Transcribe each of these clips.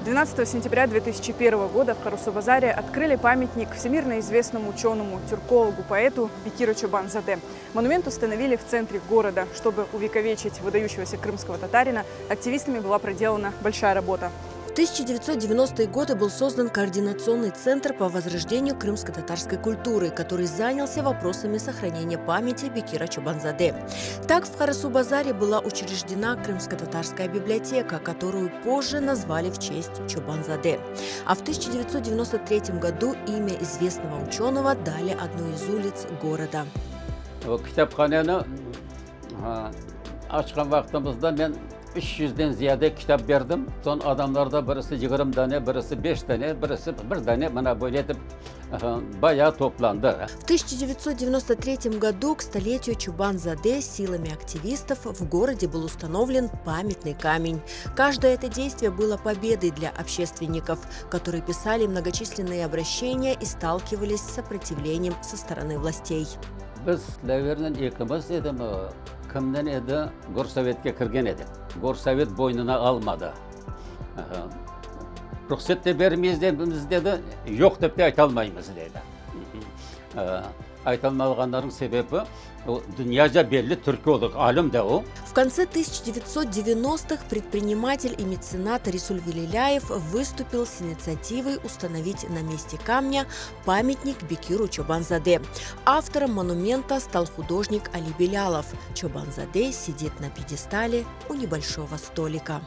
12 сентября 2001 года в Карасу-Базаре открыли памятник всемирно известному ученому, тюркологу, поэту Бекиру Чобанзаде. Монумент установили в центре города. Чтобы увековечить выдающегося крымского татарина, активистами была проделана большая работа. В 1990-е годы был создан Координационный центр по возрождению крымско-татарской культуры, который занялся вопросами сохранения памяти Бекира Чобанзаде. Так в Карасу-Базаре была учреждена крымско-татарская библиотека, которую позже назвали в честь Чобанзаде. А в 1993 году имя известного ученого дали одной из улиц города. Ben 300'den ziyade kitap verdim. Son adamlarda birisi 20 tane, birisi 5 tane, birisi 1 tane bana böyle edip bayağı toplandı. В 1993 году к столетию Чобанзаде силами активистов в городе был установлен памятный камень. Каждое это действие было победой для общественников, которые писали многочисленные обращения и сталкивались с сопротивлением со стороны властей. Biz Lever'den ikimiz dedim, kimden edi? Gorsovet'e kirgen edi. Gorsovet boynuna almadı. Ruhsat da vermeyiz dedi, yok da aytalmayız dedi. Aytalmaganların sebebi o dünyaca belli Türkiye'lik alim de o. В конце 1990-х предприниматель и меценат Рисуль Велиляев выступил с инициативой установить на месте камня памятник Бекиру Чобанзаде. Автором монумента стал художник Али Белялов. Чобанзаде сидит на пьедестале у небольшого столика.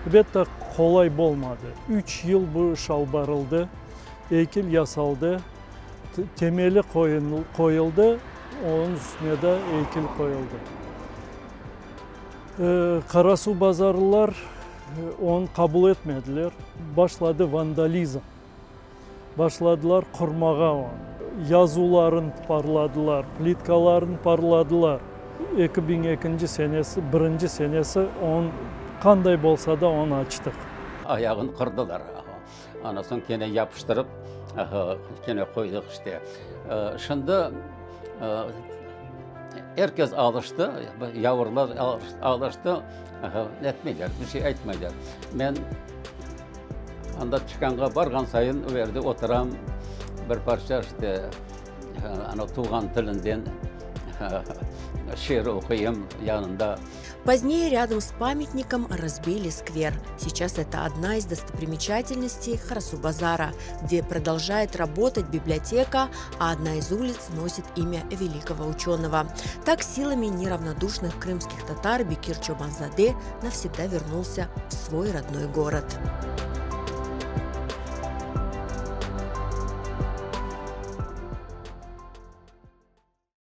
Elbette kolay olmadı. 3 yıl bu iş albarıldı, heykel yasaldı, temeli koyuldu, onun üstüne de heykel koyuldu. Karasubazarlılar onu kabul etmediler. Başladı vandalizm. Başladılar kurmağa onu. Yazıların parladılar, plitkaların parladılar. 2002 senesi, 1. senesi on kanday bolsa da onu açtık. Ayağını kırdılar. Anasını gene yapıştırıp gene koyduk işte. Şimdi herkes alıştı, yavrular alıştı, etmeyler, bir şey etmeyler. Ben anda çıkanga bargan sayın verdi oturam bir parça işte tuğan tilinden şiir okuyayım yanında. Позднее рядом с памятником разбили сквер. Сейчас это одна из достопримечательностей Карасу-Базара, где продолжает работать библиотека, а одна из улиц носит имя великого ученого. Так силами неравнодушных крымских татар Бекир Чобанзаде навсегда вернулся в свой родной город.